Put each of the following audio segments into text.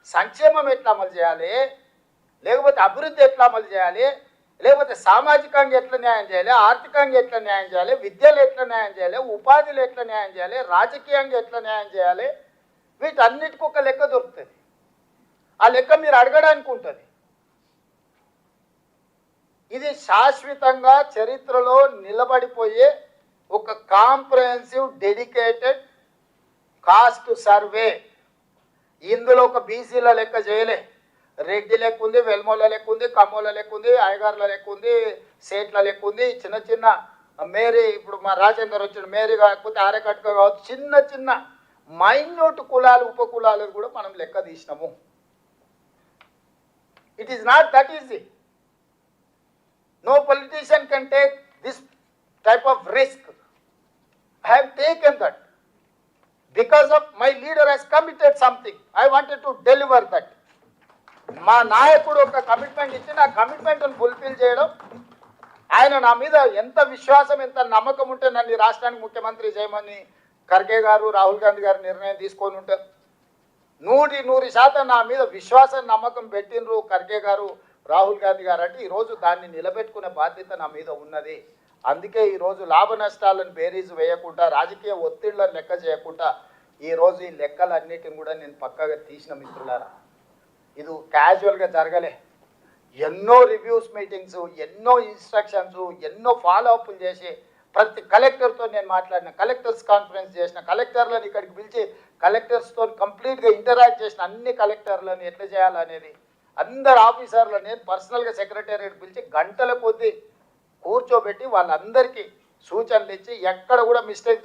సంక్షేమం ఎట్లా అమలు చేయాలి, లేకపోతే అభివృద్ధి ఎట్లా అమలు చేయాలి, లేకపోతే సామాజికంగా ఎట్లా న్యాయం చేయాలి, ఆర్థికంగా ఎట్లా న్యాయం చేయాలి, విద్యలో ఎట్లా న్యాయం చేయాలి, ఉపాధిలో ఎట్లా న్యాయం చేయాలి, రాజకీయంగా ఎట్లా న్యాయం చేయాలి, వీటన్నిటికీ ఒక లెక్క దొరుకుతుంది. ఆ లెక్క మీరు అడగడానికి ఉంటుంది. ఇది శాశ్వతంగా చరిత్రలో నిలబడిపోయే ఒక కాంప్రహెన్సివ్ డెడికేటెడ్ కాస్ట్ సర్వే. ఇందులో ఒక బీసీల లెక్క చేయలే, రెడ్డి లెక్క ఉంది, వెల్మోల లెక్క ఉంది, కమ్మోల లెక్క ఉంది, అయ్యగారుల లెక్క ఉంది, సేట్ల లెక్క ఉంది, చిన్న చిన్న మేరీ, ఇప్పుడు మా రాజేందర్ వచ్చిన మేరీ కాకపోతే ఆరేకట్క కావచ్చు, చిన్న చిన్న మైన్యూట్ కులాలు ఉపకులాలు కూడా మనం లెక్క తీసినాము. It is not that easy. No politician can take this type of risk. I have taken that because of my leader has committed something. I wanted to deliver that. మా నాయకుడు ఒక కమిట్మెంట్ ఇచ్చి నా కమిట్మెంట్ను ఫుల్ఫిల్ చేయడం, ఆయన నా మీద ఎంత విశ్వాసం ఎంత నమ్మకం ఉంటే నన్ను రాష్ట్రానికి ముఖ్యమంత్రి చేయమని ఖర్గే గారు రాహుల్ గాంధీ గారు నిర్ణయం తీసుకొని ఉంటారు. 100% నా మీద విశ్వాసం నమ్మకం పెట్టినరు ఖర్గే గారు రాహుల్ గాంధీ గారు. అంటే ఈరోజు దాన్ని నిలబెట్టుకునే బాధ్యత నా మీద ఉన్నది. అందుకే ఈరోజు లాభ నష్టాలను బేరీజు వేయకుండా, రాజకీయ ఒత్తిళ్లను లెక్క చేయకుండా ఈరోజు ఈ లెక్కలన్నిటిని కూడా నేను పక్కగా తీసిన మిత్రులారా. ఇది క్యాజువల్గా జరగలే. ఎన్నో రివ్యూస్ మీటింగ్స్, ఎన్నో ఇన్స్ట్రక్షన్స్, ఎన్నో ఫాలోఅప్లు చేసి ప్రతి కలెక్టర్తో నేను మాట్లాడిన, కలెక్టర్స్ కాన్ఫరెన్స్ చేసిన, కలెక్టర్లను ఇక్కడికి పిలిచి కలెక్టర్స్తో కంప్లీట్గా ఇంటరాక్ట్ చేసిన, అన్ని కలెక్టర్లను ఎట్లా చేయాలనేది అందరు ఆఫీసర్లు నేను పర్సనల్గా సెక్రటేరియట్ పిలిచి గంటల కొద్దీ కూర్చోబెట్టి వాళ్ళందరికీ సూచనలు ఇచ్చి ఎక్కడ కూడా మిస్టేక్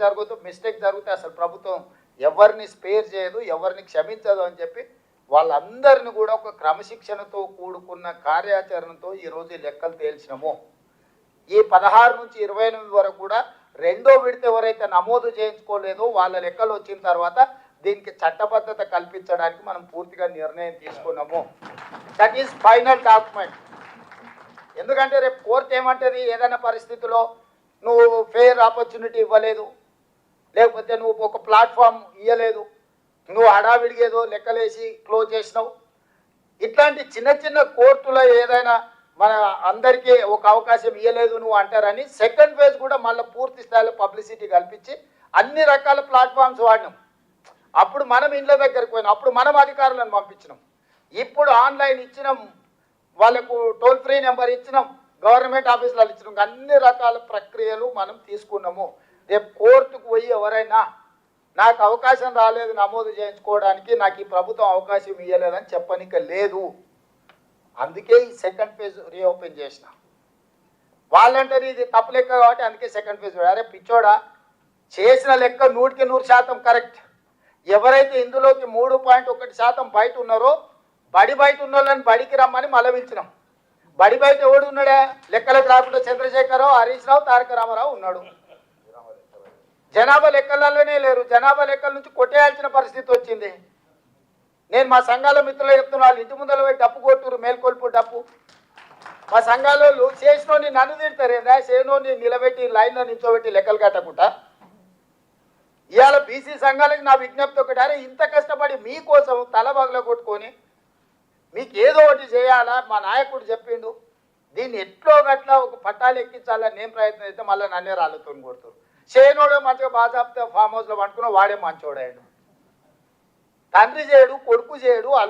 జరిగితే అసలు ప్రభుత్వం ఎవరిని స్పేర్ చేయదు, ఎవరిని క్షమించదు అని చెప్పి వాళ్ళందరిని కూడా ఒక క్రమశిక్షణతో కూడుకున్న కార్యాచరణతో ఈరోజు ఈ లెక్కలు తేల్చినాము. ఈ 16 నుంచి 28 వరకు కూడా రెండో విడత ఎవరైతే నమోదు చేయించుకోలేదో వాళ్ళ లెక్కలు వచ్చిన తర్వాత దీనికి చట్టబద్ధత కల్పించడానికి మనం పూర్తిగా నిర్ణయం తీసుకున్నాము. That is final document. ఎందుకంటే రేపు కోర్టు ఏమంటుంది, ఏదైనా పరిస్థితిలో నువ్వు ఫెయిర్ ఆపర్చునిటీ ఇవ్వలేదు, లేకపోతే నువ్వు ఒక ప్లాట్ఫామ్ ఇవ్వలేదు, నువ్వు హడావిడిగేదో లెక్కలేసి క్లోజ్ చేసినావు, ఇట్లాంటి చిన్న చిన్న కోర్టులో ఏదైనా మన అందరికీ ఒక అవకాశం ఇవ్వలేదు నువ్వు అంటారని సెకండ్ ఫేజ్ కూడా మళ్ళీ పూర్తి స్థాయిలో పబ్లిసిటీ కల్పించి అన్ని రకాల ప్లాట్ఫామ్స్ వాడినాం. అప్పుడు మనం ఇళ్ళ దగ్గరికి పోయినాం, అప్పుడు మనం అధికారులను పంపించినాం. ఇప్పుడు ఆన్లైన్ ఇచ్చినాం, వాళ్ళకు టోల్ ఫ్రీ నెంబర్ ఇచ్చినాం, గవర్నమెంట్ ఆఫీసులలో ఇచ్చినాం, అన్ని రకాల ప్రక్రియలు మనం తీసుకున్నాము. రేపు కోర్టుకు పోయి ఎవరైనా నాకు అవకాశం రాలేదు నమోదు చేయించుకోవడానికి, నాకు ఈ ప్రభుత్వం అవకాశం ఇవ్వలేదని చెప్పనిక లేదు. అందుకే ఈ సెకండ్ ఫేజ్ రీఓపెన్ చేసిన. వాళ్ళంటారు ఇది తప్పు లెక్క కాబట్టి అందుకే సెకండ్ ఫేజ్. అరే పిచ్చోడా, చేసిన లెక్క 100% కరెక్ట్. ఎవరైతే ఇందులోకి 3.1% బయట ఉన్నారో బడి బయట ఉన్న వాళ్ళని బడికి రమ్మని మళ్ళీ పిలిచినాం. బడి బయట ఎవడు ఉన్నాడా, లెక్కలకు రాకుండా చంద్రశేఖరరావు, హరీష్ రావు, తారక రామారావు ఉన్నాడు. జనాభా లెక్కలలోనే లేరు. జనాభా లెక్కల నుంచి కొట్టేయాల్సిన పరిస్థితి వచ్చింది. నేను మా సంఘాల మిత్రులు చెప్తున్నా, వాళ్ళు ఇంటి ముందర పోయి డప్పు కొట్టురు, మేల్కొల్పు డప్పు. మా సంఘాలు చేసినోని నన్ను తిడతారేదా, చేసినోని నిలబెట్టి లైన్లో నిల్చోబెట్టి లెక్కలు కట్టకుండా. ఇవాళ బీసీ సంఘాలకు నా విజ్ఞప్తి ఒకటి, అరే ఇంత కష్టపడి మీకోసం తల బగల కొట్టుకొని మీకు ఏదో ఒకటి చేయాలా, మా నాయకుడు చెప్పిండు, దీన్ని ఎట్లో గట్లా ఒక పట్టాలు ఎక్కించాలని నేను ప్రయత్నం అయితే మళ్ళీ నన్నే రాళ్ళతో కొడుతారు. చేయనోడు మంచిగా బాజాప్తే ఫామ్ హౌస్లో పండుకున్న వాడే మంచోడాడు. తండ్రి చేయడు, కొడుకు చేయడు, అల్లు